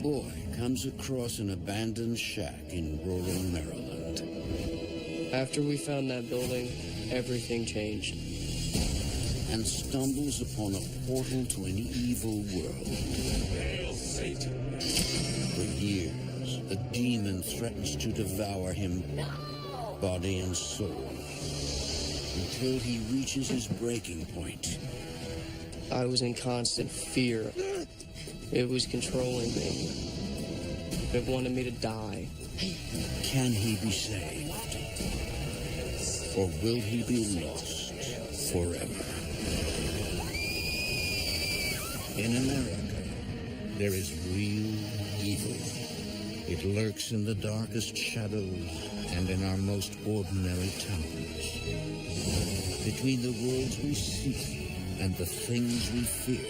boy comes across an abandoned shack in rural Maryland. After we found that building, everything changed. And stumbles upon a portal to an evil world. Hail Satan! For years, a demon threatens to devour him, body and soul, until he reaches his breaking point. I was in constant fear. It was controlling me. It wanted me to die. Can he be saved? Or will he be lost forever? In America, there is real evil. It lurks in the darkest shadows and in our most ordinary towns. Between the worlds we seek and the things we fear,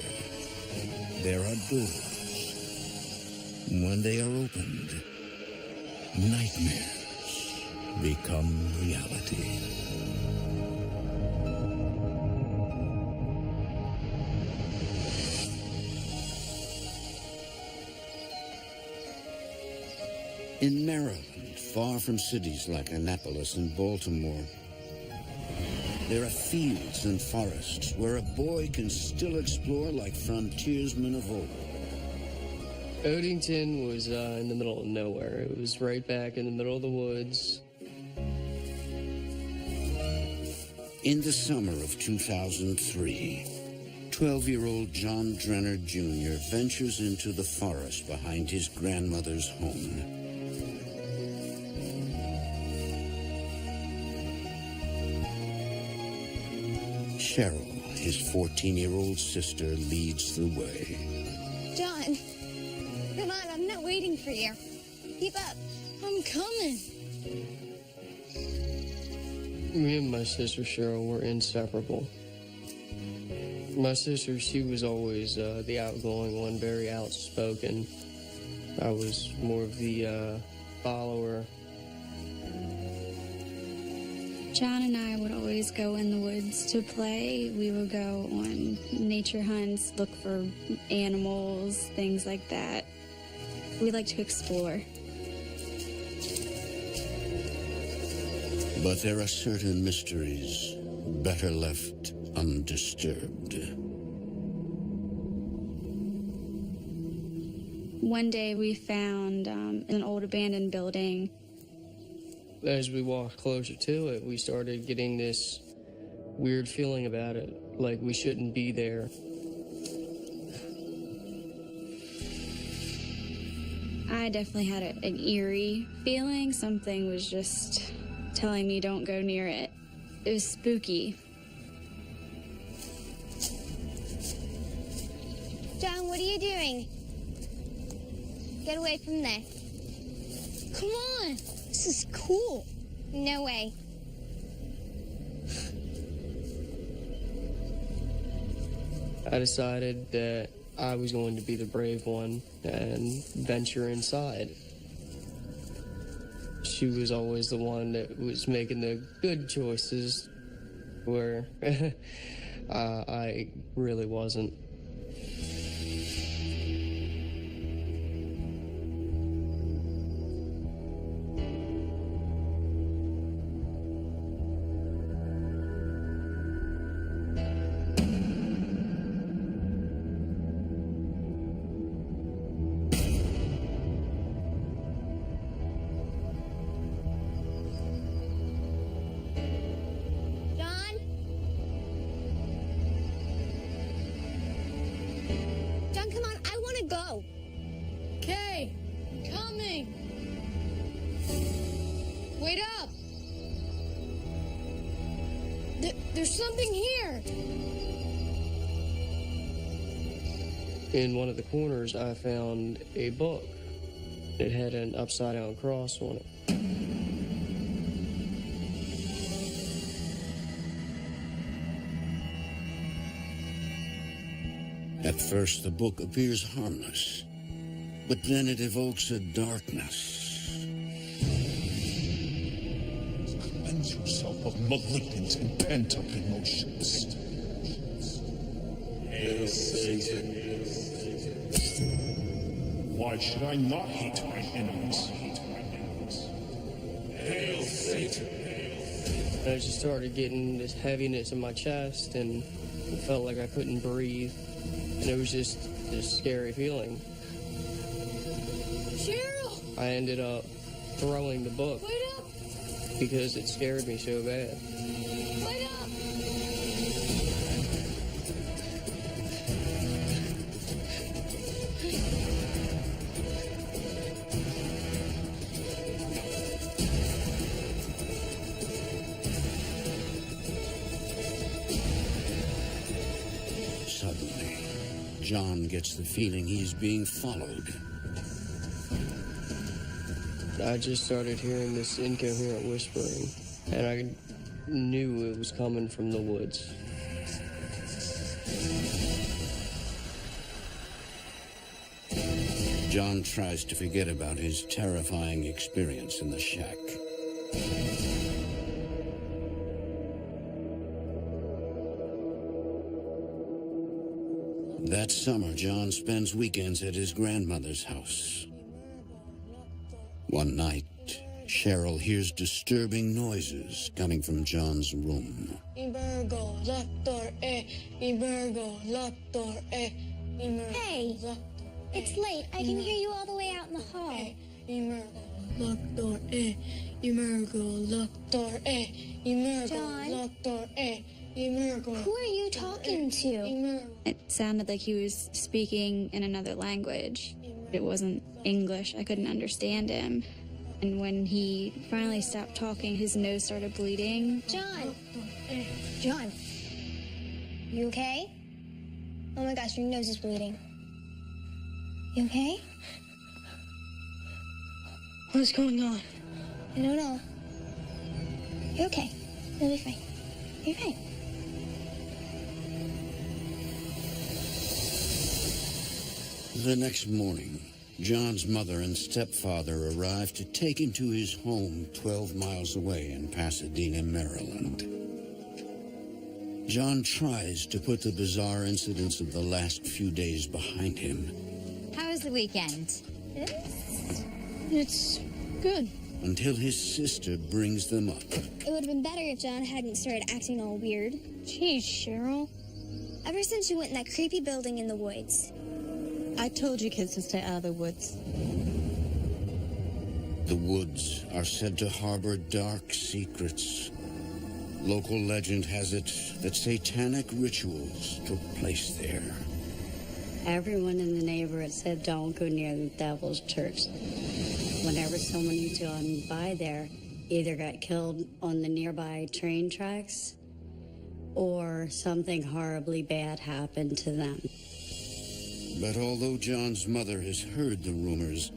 there are doors. When they are opened, nightmares become reality. In Maryland, far from cities like Annapolis and Baltimore, there are fields and forests where a boy can still explore like frontiersmen of old. Odington was in the middle of nowhere. It was right back in the middle of the woods. In the summer of 2003, 12-year-old John Drenner Jr. ventures into the forest behind his grandmother's home. Cheryl, his 14-year-old sister, leads the way. John, come on, I'm not waiting for you. Keep up. I'm coming. Me and my sister Cheryl were inseparable. My sister, she was always the outgoing one, very outspoken. I was more of the follower. John and I would always go in the woods to play. We would go on nature hunts, look for animals, things like that. We like to explore. But there are certain mysteries better left undisturbed. One day we found an old abandoned building. As we walked closer to it, we started getting this weird feeling about it, like we shouldn't be there. I definitely had an eerie feeling. Something was just telling me don't go near it. It was spooky. John, what are you doing? Get away from there. Come on. This is cool. No way. I decided that I was going to be the brave one and venture inside. She was always the one that was making the good choices, where I really wasn't. Wait up! There's something here! In one of the corners, I found a book. It had an upside-down cross on it. At first, the book appears harmless, but then it evokes a darkness. Cleanse yourself of malignant and pent-up emotions. Hail Satan. Why should I not hate my enemies? Hail Satan! And I just started getting this heaviness in my chest, and it felt like I couldn't breathe. And it was just this scary feeling. Cheryl! I ended up throwing the book Wait up! because it scared me so bad. Wait up! Suddenly, John gets the feeling he's being followed. I just started hearing this incoherent whispering, and I knew it was coming from the woods. John tries to forget about his terrifying experience in the shack. That summer, John spends weekends at his grandmother's house. One night, Cheryl hears disturbing noises coming from John's room. Hey, it's late. I can hear you all the way out in the hall. John? Who are you talking to? It sounded like he was speaking in another language. It wasn't English. I couldn't understand him. And when he finally stopped talking, his nose started bleeding. John! John! You okay? Oh my gosh, your nose is bleeding. You okay? What's going on? I don't know. You're okay. You'll be fine. You're fine. The next morning, John's mother and stepfather arrive to take him to his home 12 miles away in Pasadena, Maryland. John tries to put the bizarre incidents of the last few days behind him. How was the weekend? It's good. Until his sister brings them up. It would have been better if John hadn't started acting all weird. Jeez, Cheryl. Ever since you went in that creepy building in the woods. I told you kids to stay out of the woods. The woods are said to harbor dark secrets. Local legend has it that satanic rituals took place there. Everyone in the neighborhood said don't go near the Devil's Church. Whenever someone who's gone by there either got killed on the nearby train tracks or something horribly bad happened to them. But although John's mother has heard the rumors,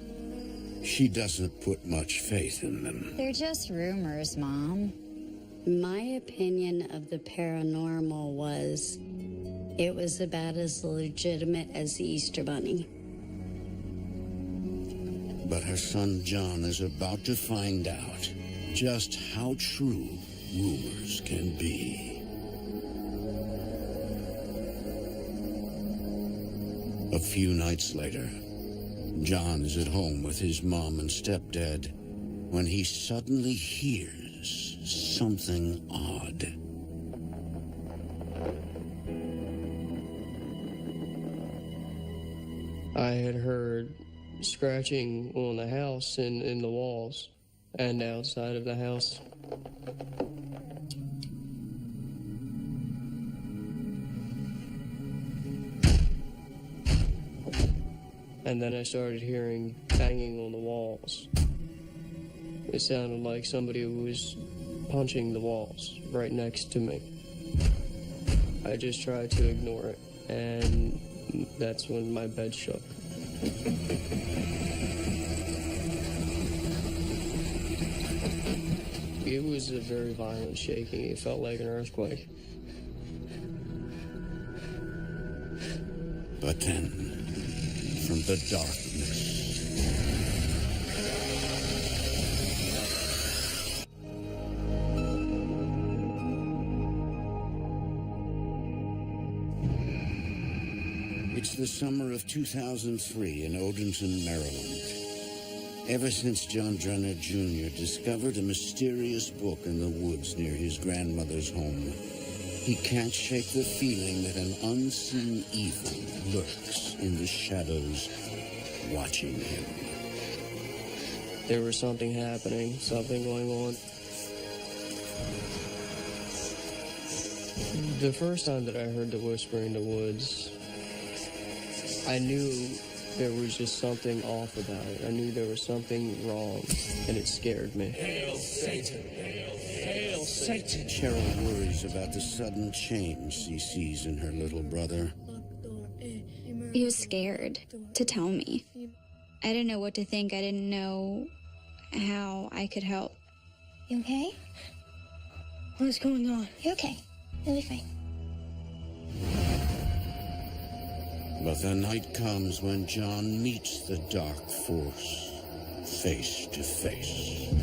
she doesn't put much faith in them. They're just rumors, Mom. My opinion of the paranormal was it was about as legitimate as the Easter Bunny. But her son John is about to find out just how true rumors can be. A few nights later, John is at home with his mom and stepdad when he suddenly hears something odd. I had heard scratching on the house and in the walls and outside of the house. And then I started hearing banging on the walls. It sounded like somebody was punching the walls right next to me. I just tried to ignore it, and that's when my bed shook. It was a very violent shaking. It felt like an earthquake. But then, from the darkness, it's the summer of 2003 in Odenton, Maryland. Ever since John Drenner Jr. discovered a mysterious book in the woods near his grandmother's home, he can't shake the feeling that an unseen evil lurks in the shadows, watching him. There was something happening, something going on. The first time that I heard the whisper in the woods, I knew there was just something off about it. I knew there was something wrong, and it scared me. Hail Satan! Hail Satan! Cheryl worries about the sudden change she sees in her little brother. He was scared to tell me. I didn't know what to think. I didn't know how I could help. You okay? What's going on? You okay? You'll be fine. But the night comes when John meets the dark force face to face.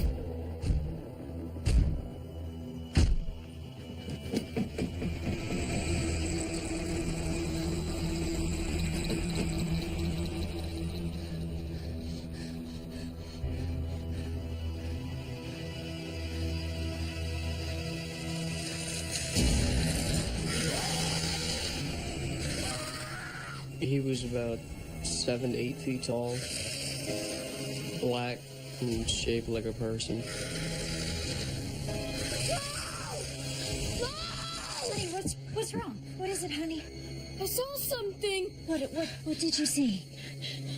He was about 7 to 8 feet tall, black, and shaped like a person. Honey, what's wrong? What is it, honey? I saw something. What did you see?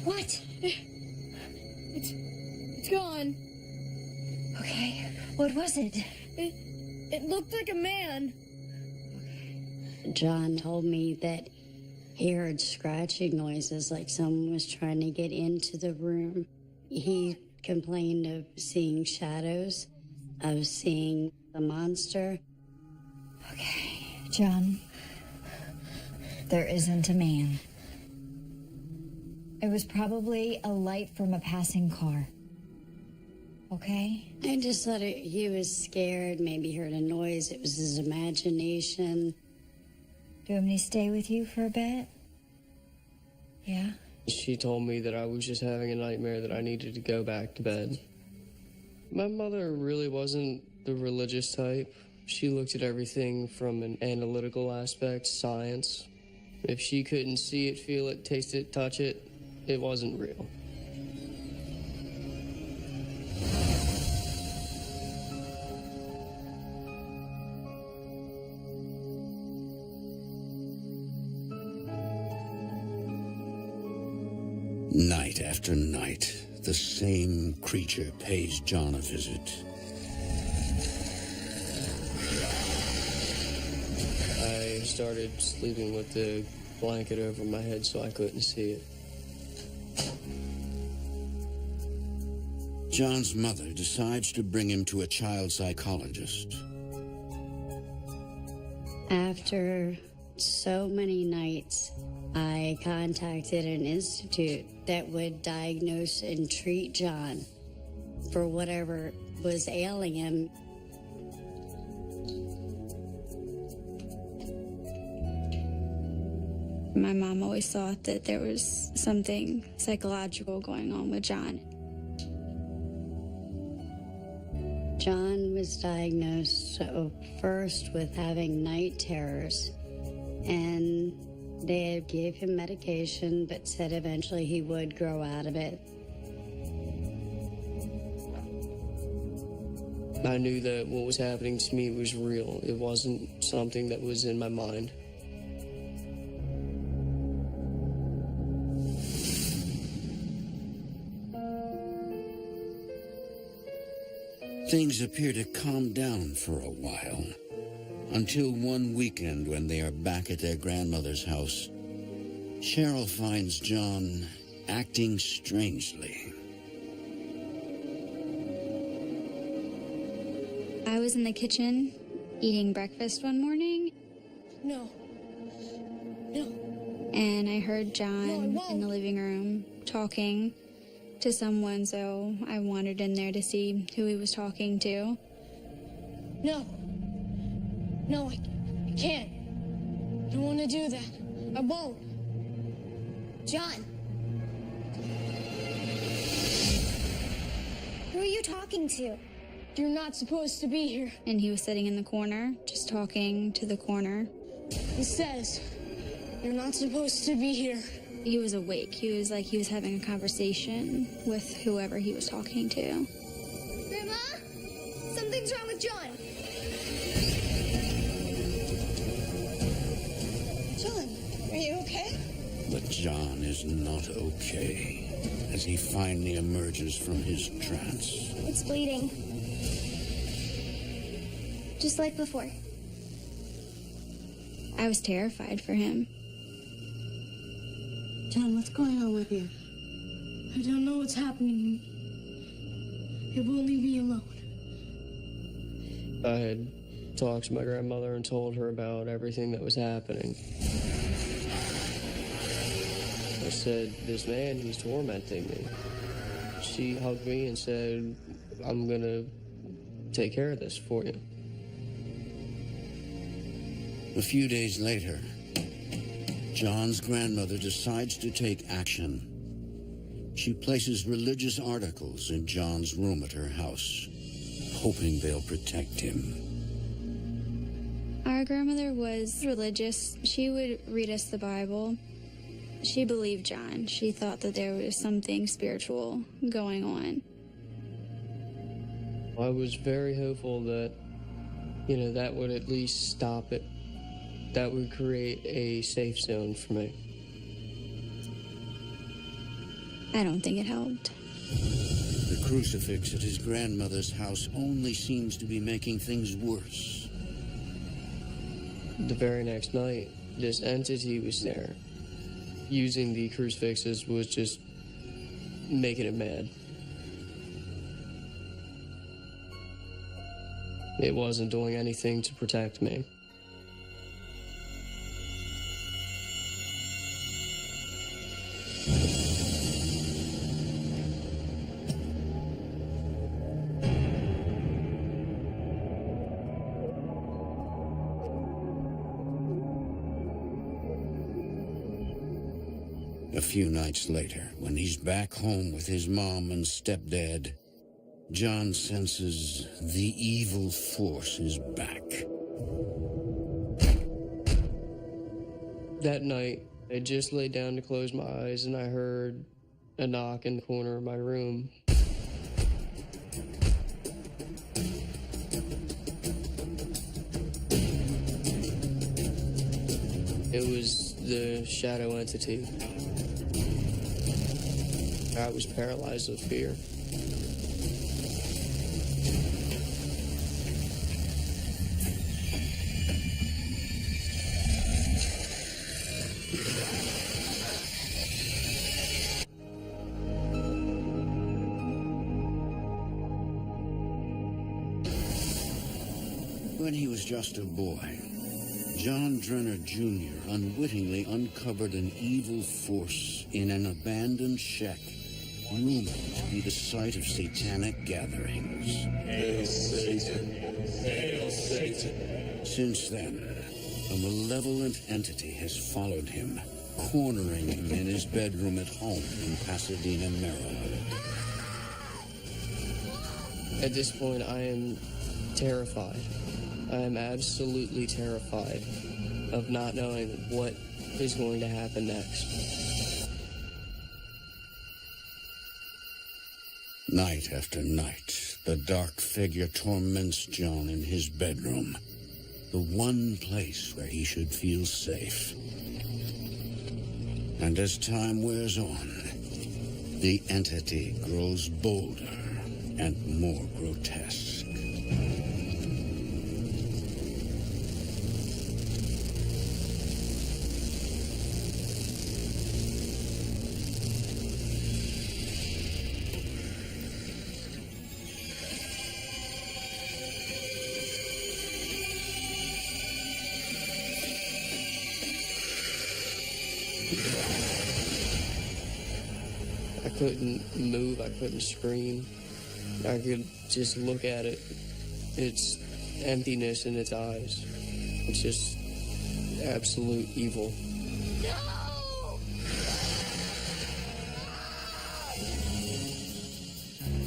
What? It's gone. Okay. What was it? It looked like a man. John told me that he heard scratching noises like someone was trying to get into the room. He complained of seeing shadows, of seeing the monster. Okay, John. There isn't a man. It was probably a light from a passing car. Okay? I just thought he was scared, maybe heard a noise. It was his imagination. Do you want me to stay with you for a bit? Yeah? She told me that I was just having a nightmare, that I needed to go back to bed. My mother really wasn't the religious type. She looked at everything from an analytical aspect, science. If she couldn't see it, feel it, taste it, touch it, it wasn't real. Night after night, the same creature pays John a visit. I started sleeping with the blanket over my head so I couldn't see it. John's mother decides to bring him to a child psychologist. After so many nights, I contacted an institute that would diagnose and treat John for whatever was ailing him. My mom always thought that there was something psychological going on with John. John was diagnosed first with having night terrors, and they gave him medication, but said eventually he would grow out of it. I knew that what was happening to me was real. It wasn't something that was in my mind. Things appear to calm down for a while, until one weekend when they are back at their grandmother's house, Cheryl finds John acting strangely. I was in the kitchen eating breakfast one morning, No. No. and I heard John No, I won't. in the living room talking to someone, so I wandered in there to see who he was talking to. No. No, I can't. I don't want to do that. I won't. John. Who are you talking to? You're not supposed to be here. And he was sitting in the corner, just talking to the corner. It says you're not supposed to be here. He was awake. He was like he was having a conversation with whoever he was talking to. Grandma? Something's wrong with John. John, are you okay? But John is not okay as he finally emerges from his trance. It's bleeding. Just like before. I was terrified for him. John, what's going on with you? I don't know what's happening. It won't leave me alone. I had talked to my grandmother and told her about everything that was happening. I said, this man, he's tormenting me. She hugged me and said, I'm gonna take care of this for you. A few days later, John's grandmother decides to take action. She places religious articles in John's room at her house, hoping they'll protect him. Our grandmother was religious. She would read us the Bible. She believed John. She thought that there was something spiritual going on. I was very hopeful that, that would at least stop it. That would create a safe zone for me. I don't think it helped. The crucifix at his grandmother's house only seems to be making things worse. The very next night, this entity was there. Using the crucifixes was just making it mad. It wasn't doing anything to protect me. A few nights later, when he's back home with his mom and stepdad, John senses the evil force is back. That night, I just laid down to close my eyes and I heard a knock in the corner of my room. It was the shadow entity. I was paralyzed with fear. When he was just a boy, John Drenner Jr. unwittingly uncovered an evil force in an abandoned shack, rumored to be the site of satanic gatherings. Hail Satan! Hail Satan! Since then, a malevolent entity has followed him, cornering him in his bedroom at home in Pasadena, Maryland. At this point, I am terrified. I am absolutely terrified of not knowing what is going to happen next. Night after night, the dark figure torments John in his bedroom, the one place where he should feel safe. And as time wears on, the entity grows bolder and more grotesque. I couldn't move, I couldn't scream. I could just look at it. It's emptiness in its eyes. It's just absolute evil. No!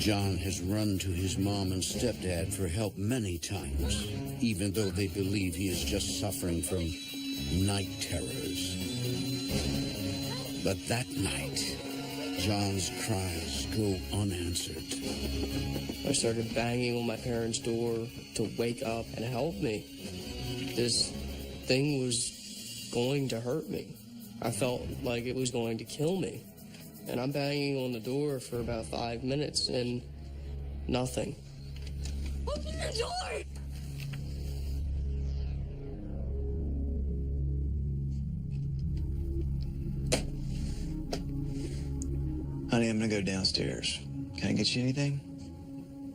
John has run to his mom and stepdad for help many times, even though they believe he is just suffering from night terrors. But that night, John's cries go unanswered. I started banging on my parents' door to wake up and help me. This thing was going to hurt me. I felt like it was going to kill me. And I'm banging on the door for about 5 minutes and nothing. Open the door! Honey, I'm gonna go downstairs. Can I get you anything?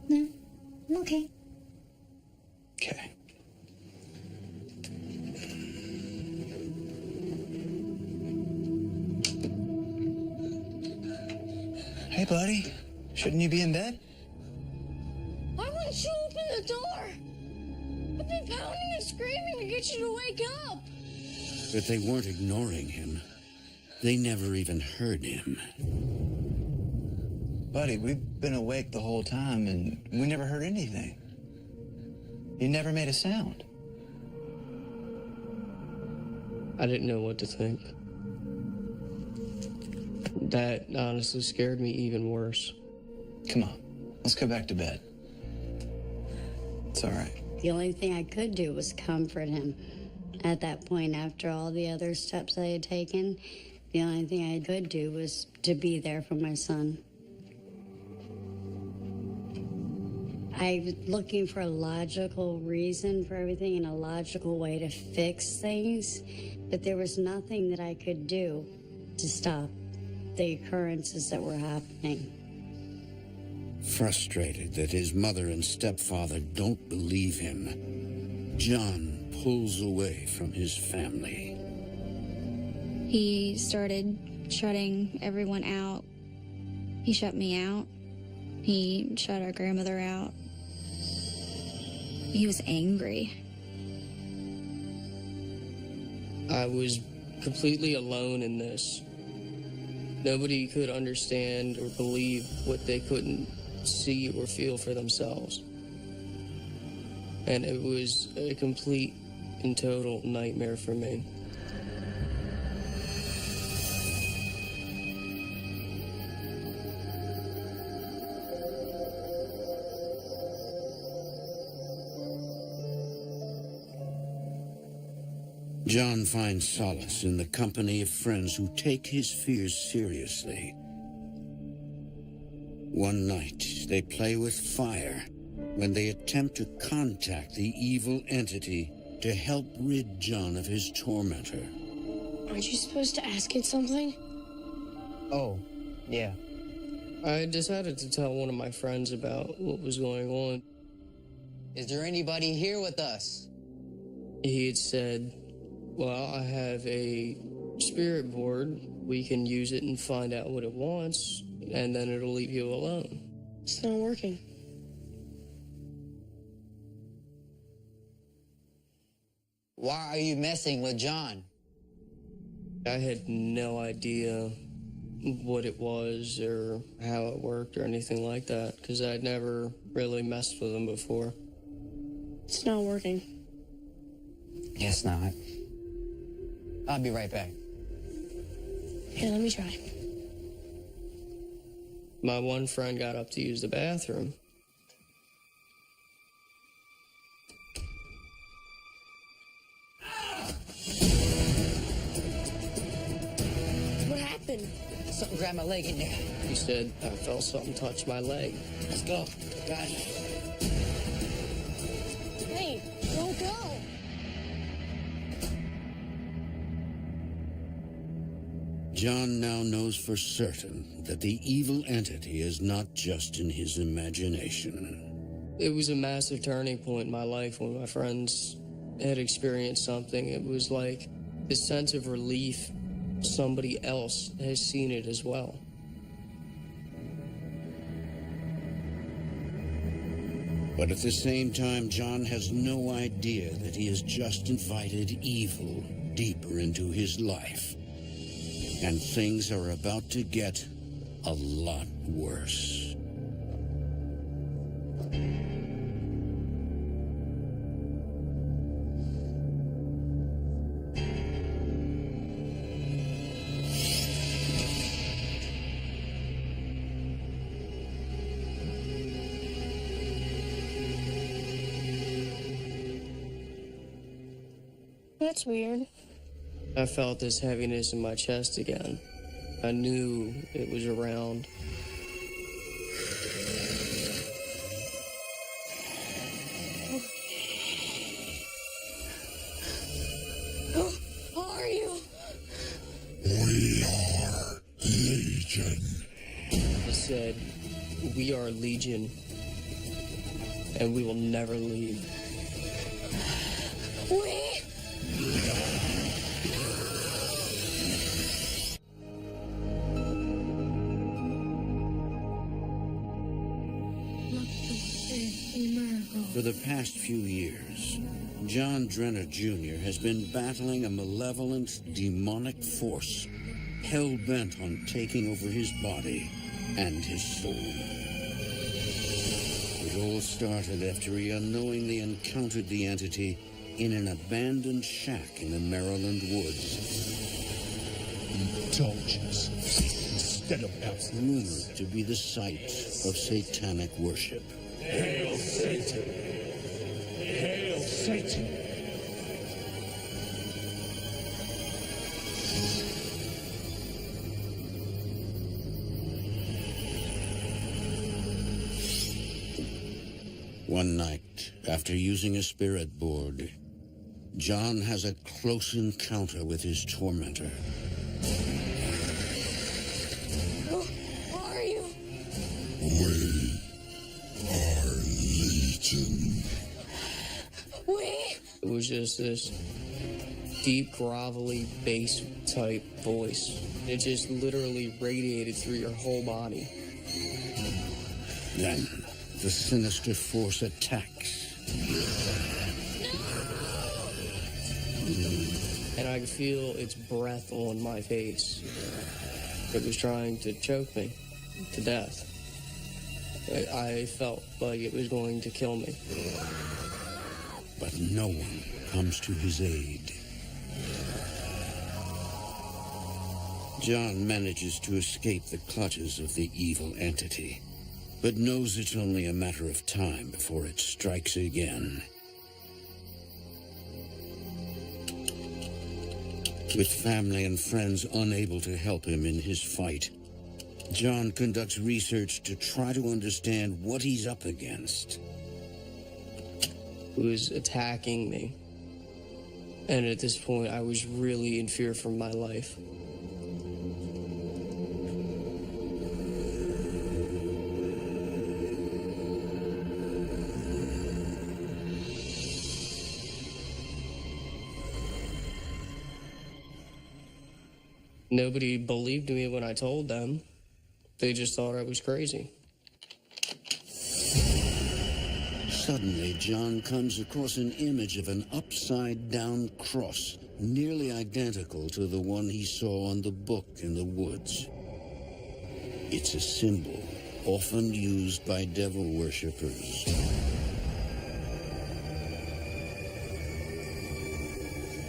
No, I'm okay. Okay. Hey, buddy. Shouldn't you be in bed? Why wouldn't you open the door? I've been pounding and screaming to get you to wake up. But they weren't ignoring him. They never even heard him. Buddy, we've been awake the whole time and we never heard anything. You never made a sound. I didn't know what to think. That honestly scared me even worse. Come on, let's go back to bed. It's all right. The only thing I could do was comfort him. At that point, after all the other steps I had taken, the only thing I could do was to be there for my son. I was looking for a logical reason for everything and a logical way to fix things, but there was nothing that I could do to stop the occurrences that were happening. Frustrated that his mother and stepfather don't believe him, John pulls away from his family. He started shutting everyone out. He shut me out. He shut our grandmother out. He was angry. I was completely alone in this. Nobody could understand or believe what they couldn't see or feel for themselves. And it was a complete and total nightmare for me. John finds solace in the company of friends who take his fears seriously. One night, they play with fire when they attempt to contact the evil entity to help rid John of his tormentor. Aren't you supposed to ask it something? Oh, yeah. I decided to tell one of my friends about what was going on. Is there anybody here with us? He had said, well, I have a spirit board. We can use it and find out what it wants, and then it'll leave you alone. It's not working. Why are you messing with John? I had no idea what it was or how it worked or anything like that, because I'd never really messed with him before. It's not working. Guess not. I'll be right back. Here, let me try. My one friend got up to use the bathroom. What happened? Something grabbed my leg in there. He said, I felt something touch my leg. Let's go. Got it. Hey, don't go. John now knows for certain that the evil entity is not just in his imagination. It was a massive turning point in my life when my friends had experienced something. It was like this sense of relief. Somebody else has seen it as well. But at the same time, John has no idea that he has just invited evil deeper into his life. And things are about to get a lot worse. That's weird. I felt this heaviness in my chest again. I knew it was around. Who are you? We are Legion. It said, "We are Legion, and we will never leave." For the past few years, John Drenner Jr. has been battling a malevolent, demonic force hell-bent on taking over his body and his soul. It all started after he unknowingly encountered the entity in an abandoned shack in the Maryland woods. Indulgence instead of abstinence. Rumored to be the site of satanic worship. Hail Satan! Hail Satan! One night, after using a spirit board, John has a close encounter with his tormentor. Who are you? We are Legion. It was just this deep, grovelly, bass-type voice. It just literally radiated through your whole body. Then, the sinister force attacks. And I could feel its breath on my face. It was trying to choke me to death. I felt like it was going to kill me. But no one comes to his aid. John manages to escape the clutches of the evil entity, but knows it's only a matter of time before it strikes again. With family and friends unable to help him in his fight, John conducts research to try to understand what he's up against. It was attacking me. And at this point, I was really in fear for my life. Nobody believed me when I told them. They just thought I was crazy. Suddenly, John comes across an image of an upside-down cross, nearly identical to the one he saw on the book in the woods. It's a symbol often used by devil worshippers.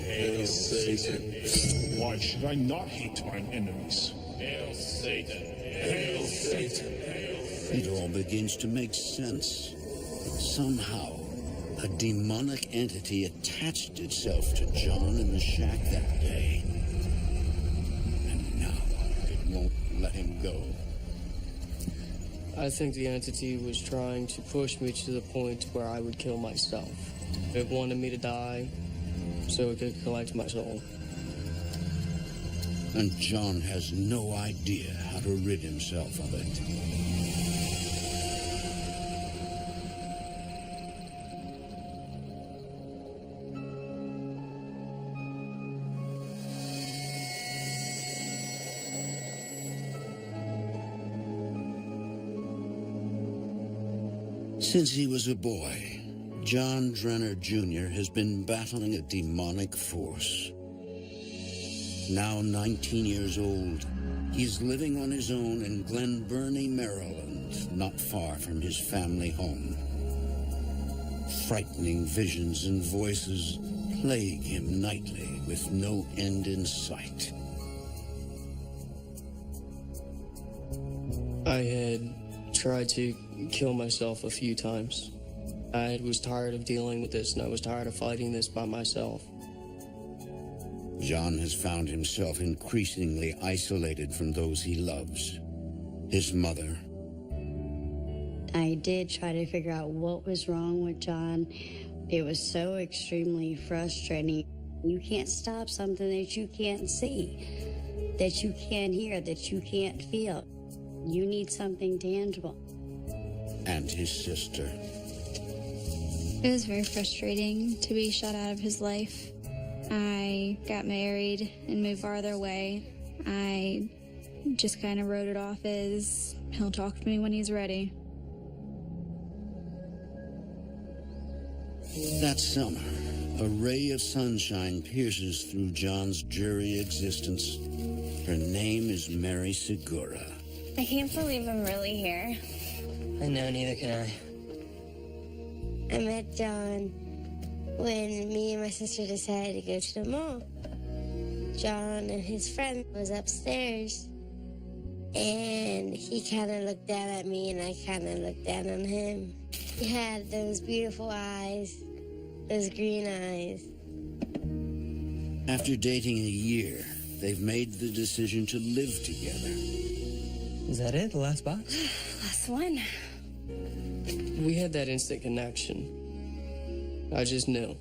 Hail Satan! Why should I not hate my enemies? Hail Satan! Hail Satan! It all begins to make sense. Somehow, a demonic entity attached itself to John in the shack that day. And now, it won't let him go. I think the entity was trying to push me to the point where I would kill myself. It wanted me to die so it could collect my soul. And John has no idea how to rid himself of it. Since he was a boy, John Drenner Jr. has been battling a demonic force. Now 19 years old, he's living on his own in Glen Burnie, Maryland, not far from his family home. Frightening visions and voices plague him nightly with no end in sight. I had tried to kill myself a few times. I was tired of dealing with this, and I was tired of fighting this by myself. John has found himself increasingly isolated from those he loves. His mother. I did try to figure out what was wrong with John. It was so extremely frustrating. You can't stop something that you can't see, that you can't hear, that you can't feel. You need something tangible. And his sister. It was very frustrating to be shut out of his life. I got married and moved farther away. I just kind of wrote it off as he'll talk to me when he's ready. That summer, a ray of sunshine pierces through John's dreary existence. Her name is Mary Segura. I can't believe I'm really here. I know, neither can I. I met John when me and my sister decided to go to the mall. John and his friend was upstairs, and he kind of looked down at me, and I kind of looked down on him. He had those beautiful eyes, those green eyes. After dating a year, they've made the decision to live together. Is that it? The last box? Last one. We had that instant connection. I just knew.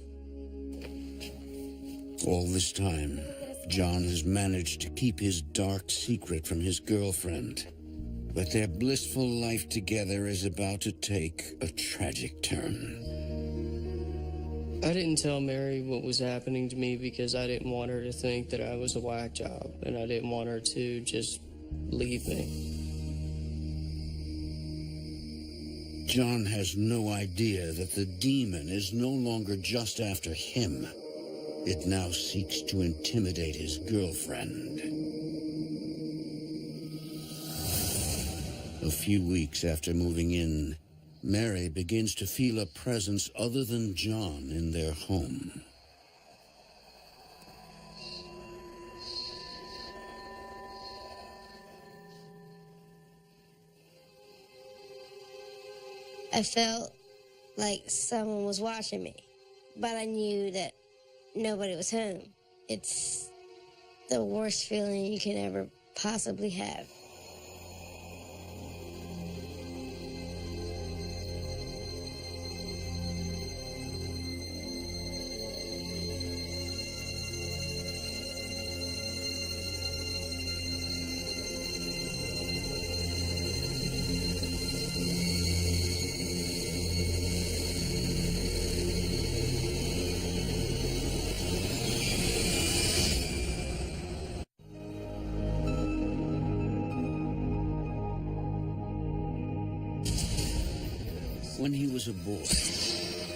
All this time, John has managed to keep his dark secret from his girlfriend. But their blissful life together is about to take a tragic turn. I didn't tell Mary what was happening to me because I didn't want her to think that I was a whack job, and I didn't want her to just leave me. John has no idea that the demon is no longer just after him. It now seeks to intimidate his girlfriend. A few weeks after moving in, Mary begins to feel a presence other than John in their home. I felt like someone was watching me, but I knew that nobody was home. It's the worst feeling you can ever possibly have. When he was a boy,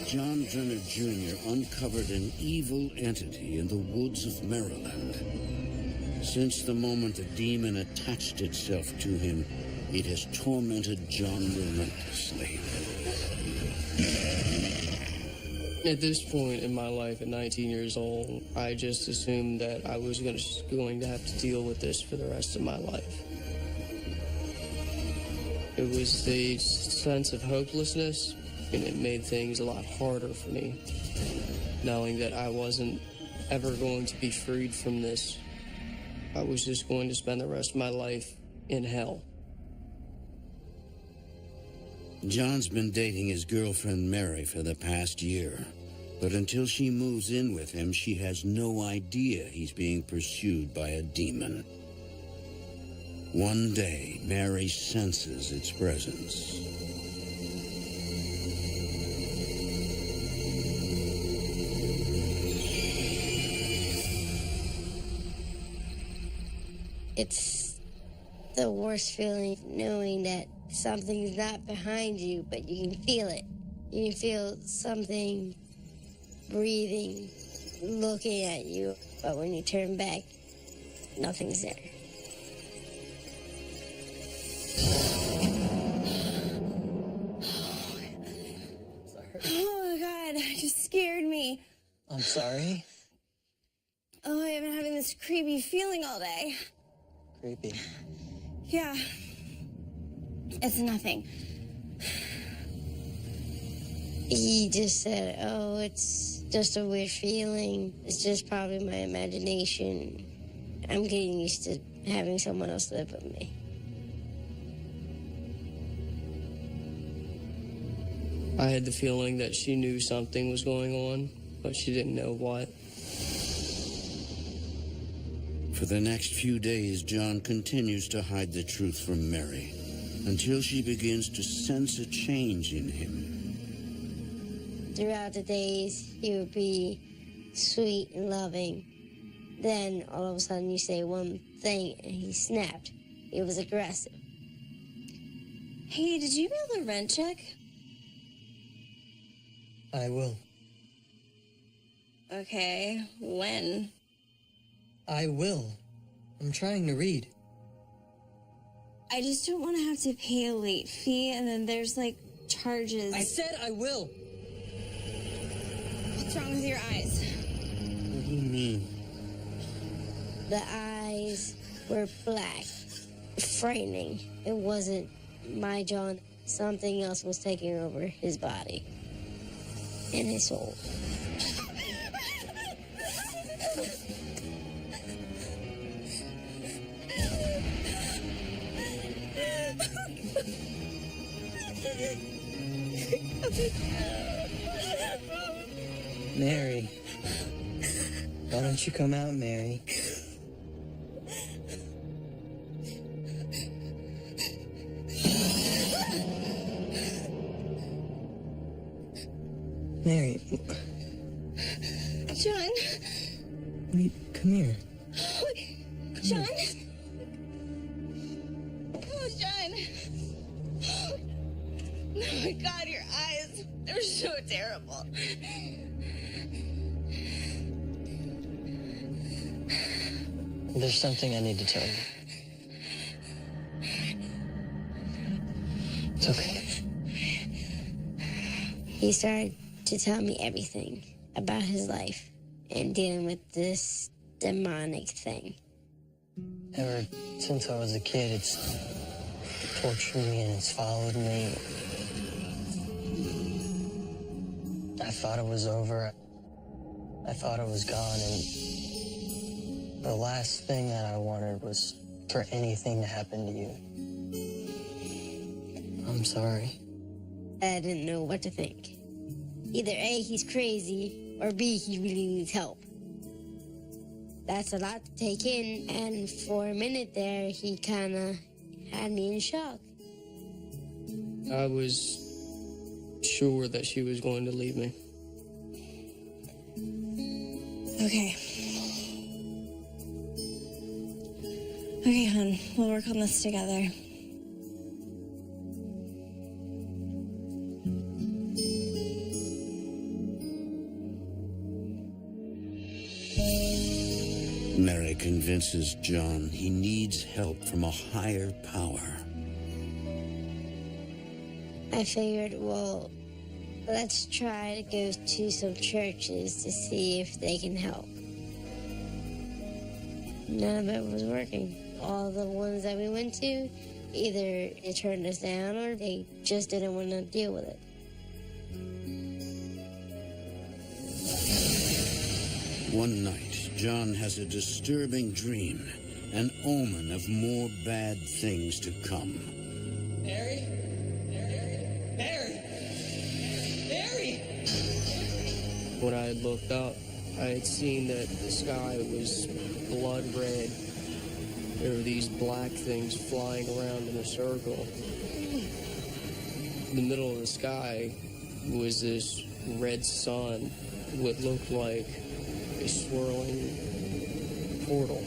John Drenner Jr. uncovered an evil entity in the woods of Maryland. Since the moment the demon attached itself to him, it has tormented John relentlessly. At this point in my life, at 19 years old, I just assumed that I was going to have to deal with this for the rest of my life. It was the sense of hopelessness, and it made things a lot harder for me, knowing that I wasn't ever going to be freed from this. I was just going to spend the rest of my life in hell. John's been dating his girlfriend Mary for the past year, but until she moves in with him, she has no idea he's being pursued by a demon. One day, Mary senses its presence. It's the worst feeling, knowing that something's not behind you, but you can feel it. You can feel something breathing, looking at you, but when you turn back, nothing's there. Oh, God, it just scared me. I'm sorry. Oh, I've been having this creepy feeling all day. Creepy. Yeah. It's nothing. He just said, oh, it's just a weird feeling. It's just probably my imagination. I'm getting used to having someone else live with me. I had the feeling that she knew something was going on, but she didn't know what. For the next few days, John continues to hide the truth from Mary until she begins to sense a change in him. Throughout the days, he would be sweet and loving. Then, all of a sudden, you say one thing, and he snapped. He was aggressive. Hey, did you mail the rent check? I will. Okay, when? I will. I'm trying to read. I just don't want to have to pay a late fee, and then there's, like, charges. I said I will. What's wrong with your eyes? What do you mean? The eyes were black, frightening. It wasn't my John. Something else was taking over his body and his soul. Mary. Why don't you come out, Mary? Mary. John? Wait, come here. John? Oh, John. Oh, my God, your eyes. They're so terrible. There's something I need to tell you. It's okay. He started to tell me everything about his life and dealing with this demonic thing. Ever since I was a kid, it's tortured me and it's followed me. I thought it was over. I thought it was gone, and the last thing that I wanted was for anything to happen to you. I'm sorry. I didn't know what to think. Either A, he's crazy, or B, he really needs help. That's a lot to take in, and for a minute there, he kind of had me in shock. I was sure that she was going to leave me. Okay. Okay, hon. We'll work on this together. Mary convinces John he needs help from a higher power. I figured, well, let's try to go to some churches to see if they can help. None of it was working. All the ones that we went to, either they turned us down or they just didn't want to deal with it. One night, John has a disturbing dream, an omen of more bad things to come. Mary? Mary? Mary? When I had looked up, I had seen that the sky was blood red. There were these black things flying around in a circle. In the middle of the sky was this red sun, what looked like a swirling portal.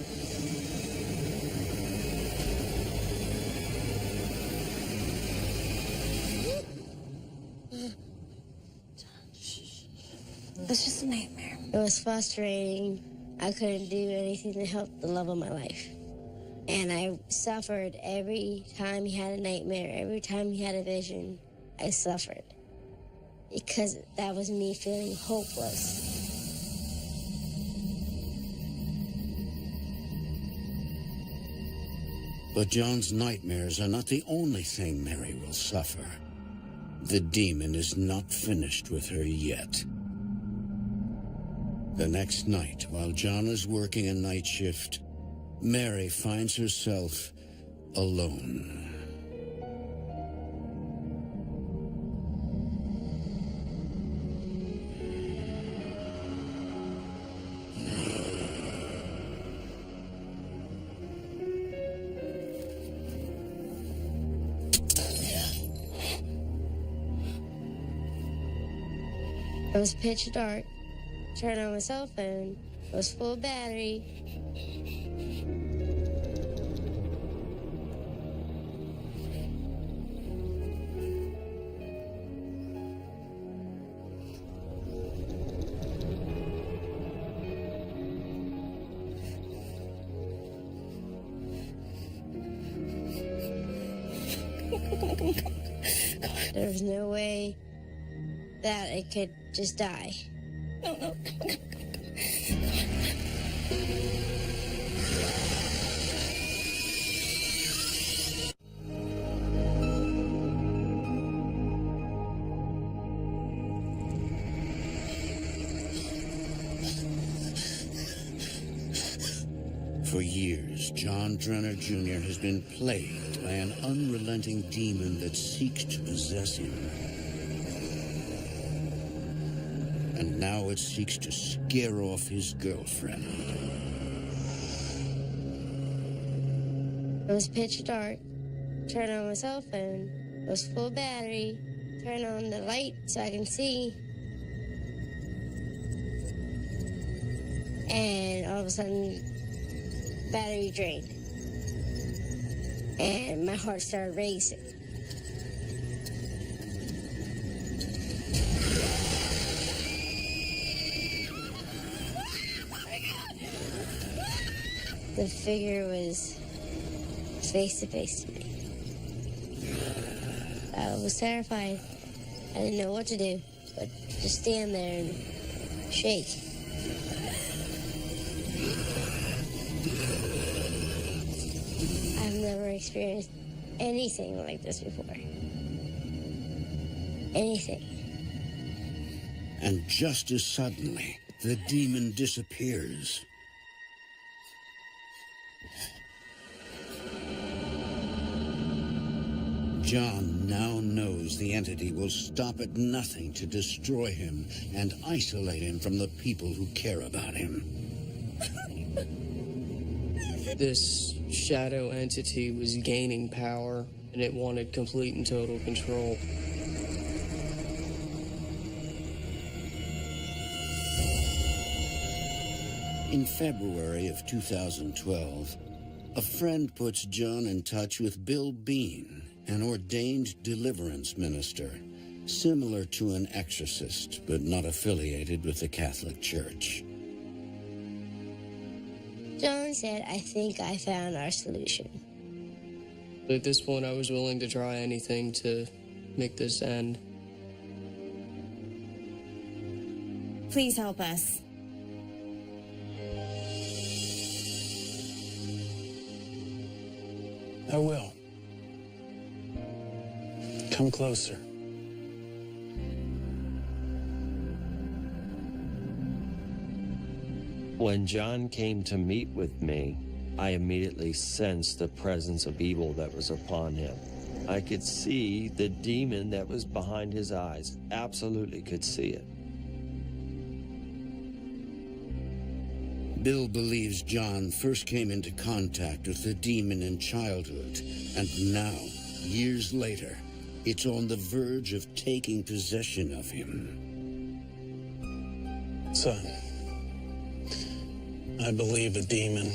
It's just a nightmare. It was frustrating. I couldn't do anything to help the love of my life. And I suffered every time he had a nightmare, every time he had a vision. I suffered. Because that was me feeling hopeless. But John's nightmares are not the only thing Mary will suffer. The demon is not finished with her yet. The next night, while John is working a night shift, Mary finds herself alone. It was pitch dark. Turned on my cell phone. It was full battery. There was no way that it could just die. No. For years, John Drenner Jr. has been plagued by an unrelenting demon that seeks to possess him. And now it seeks to scare off his girlfriend. It was pitch dark. Turned on my cell phone. It was full battery. Turned on the light so I can see. And all of a sudden, battery drained. And my heart started racing. The figure was face to face to me. I was terrified. I didn't know what to do, but just stand there and shake. I've never experienced anything like this before. Anything. And just as suddenly, the demon disappears. John now knows the entity will stop at nothing to destroy him and isolate him from the people who care about him. This shadow entity was gaining power, and it wanted complete and total control. In February of 2012, a friend puts John in touch with Bill Bean, an ordained deliverance minister, similar to an exorcist, but not affiliated with the Catholic Church. John said, I think I found our solution. But at this point, I was willing to try anything to make this end. Please help us. I will. Come closer. When John came to meet with me, I immediately sensed the presence of evil that was upon him. I could see the demon that was behind his eyes. Absolutely could see it. Bill believes John first came into contact with the demon in childhood, and now, years later, it's on the verge of taking possession of him. Son, I believe a demon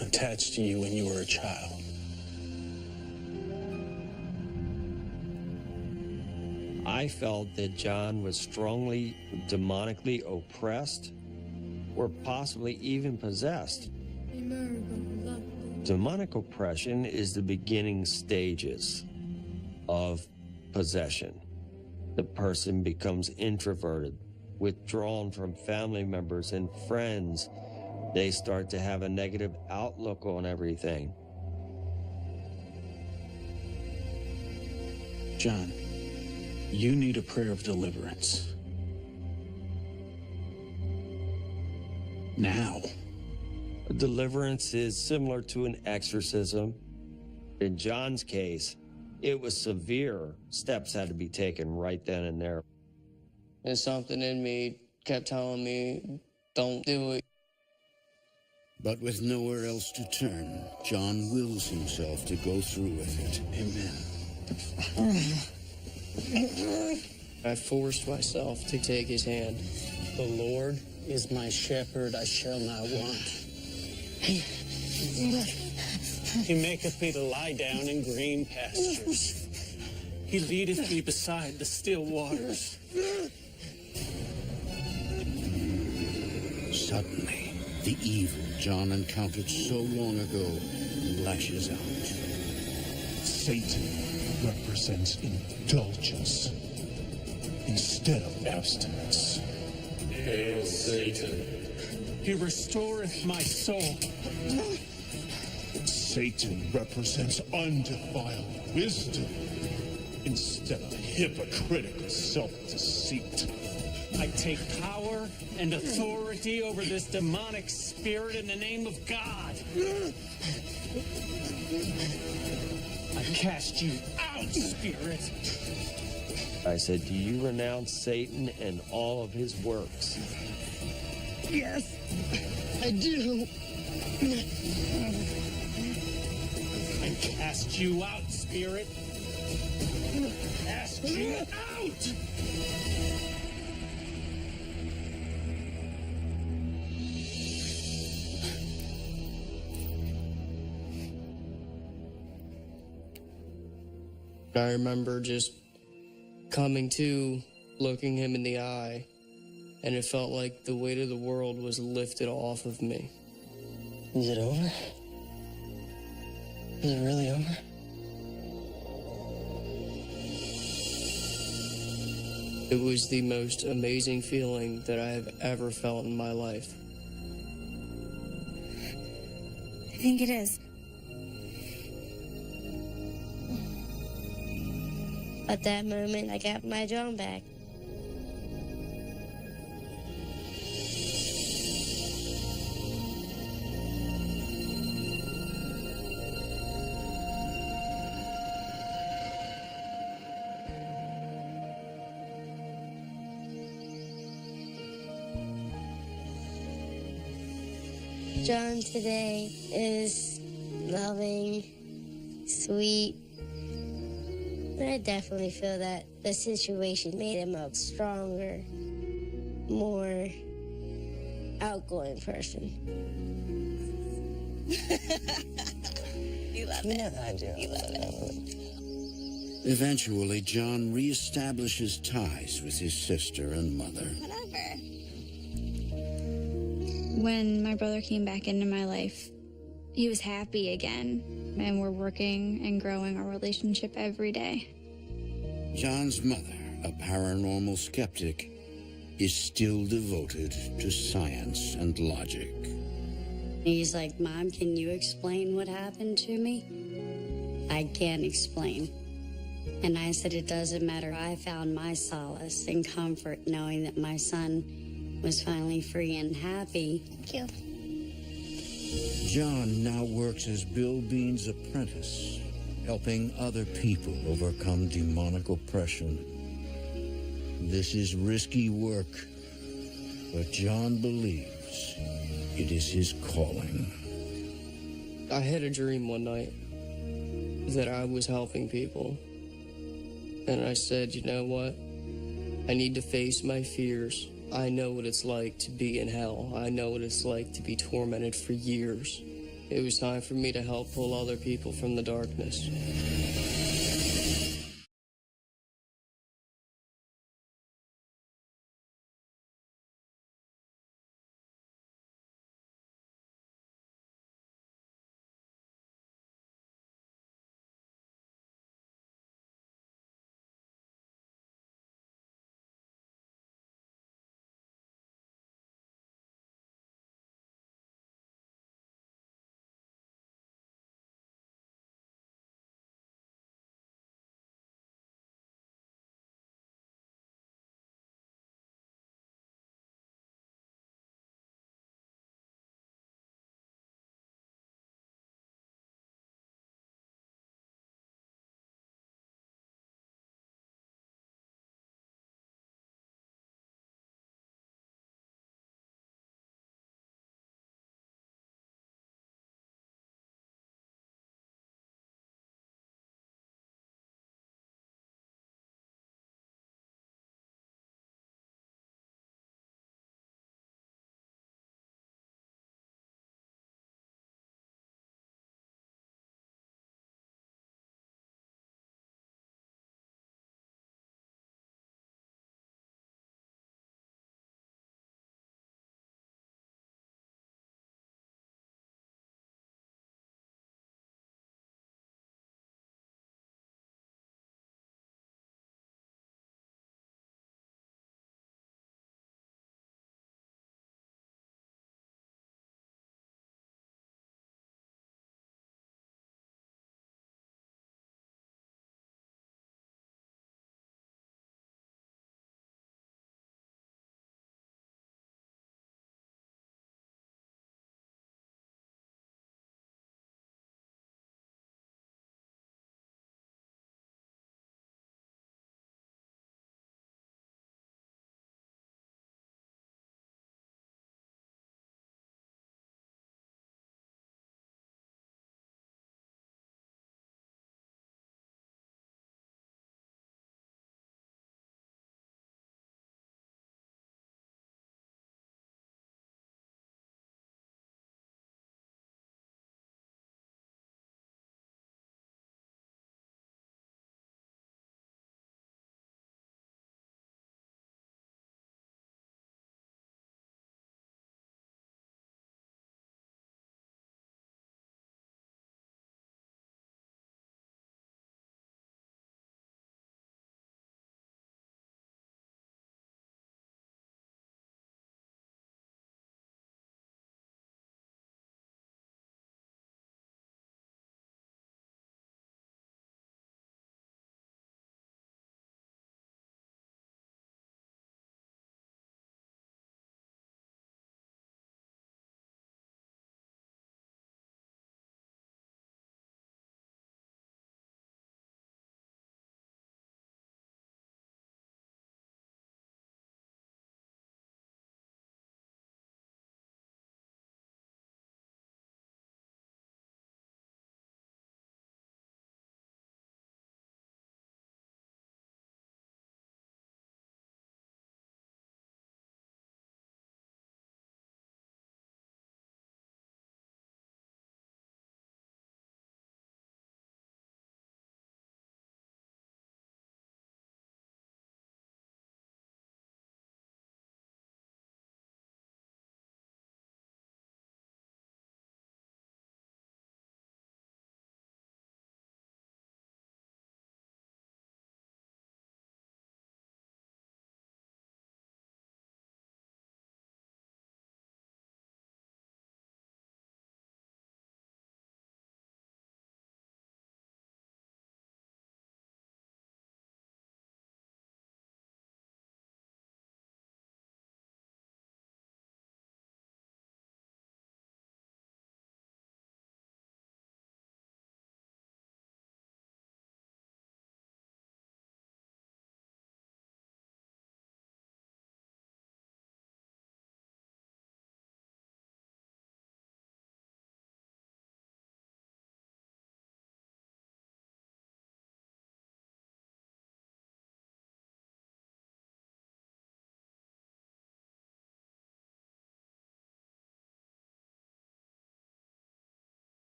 attached to you when you were a child. I felt that John was strongly demonically oppressed or possibly even possessed. Demonic oppression is the beginning stages of possession. The person becomes introverted, withdrawn from family members and friends. They start to have a negative outlook on everything. John, You need a prayer of deliverance. Now. Deliverance is similar to an exorcism. In John's case, it was severe. Steps had to be taken right then and there. And something in me kept telling me, don't do it. But with nowhere else to turn, John wills himself to go through with it. Amen. I forced myself to take his hand. The Lord is my shepherd, I shall not want. He maketh me to lie down in green pastures. He leadeth me beside the still waters. Suddenly, the evil John encountered so long ago lashes out. Satan represents indulgence instead of abstinence. Hail Satan. He restoreth my soul. Satan represents undefiled wisdom instead of hypocritical self-deceit. I take power and authority over this demonic spirit in the name of God. I cast you out, spirit. I said, do you renounce Satan and all of his works? Yes, I do. I cast you out, spirit. Cast you out! I remember just coming to, looking him in the eye, and it felt like the weight of the world was lifted off of me. Is it over? Is it really over? It was the most amazing feeling that I have ever felt in my life. I think it is. At that moment, I got my John back. John today is loving, sweet. I definitely feel that the situation made him a stronger, more outgoing person. You love it. I do. You love it. Eventually, John reestablishes ties with his sister and mother. Whatever. When my brother came back into my life, he was happy again, and we're working and growing our relationship every day. John's mother, a paranormal skeptic, is still devoted to science and logic. He's like, Mom, can you explain what happened to me? I can't explain. And I said, it doesn't matter. I found my solace and comfort knowing that my son was finally free and happy. Thank you. John now works as Bill Bean's apprentice, helping other people overcome demonic oppression. This is risky work, but John believes it is his calling. I had a dream one night that I was helping people. And I said, you know what? I need to face my fears. I know what it's like to be in hell. I know what it's like to be tormented for years. It was time for me to help pull other people from the darkness.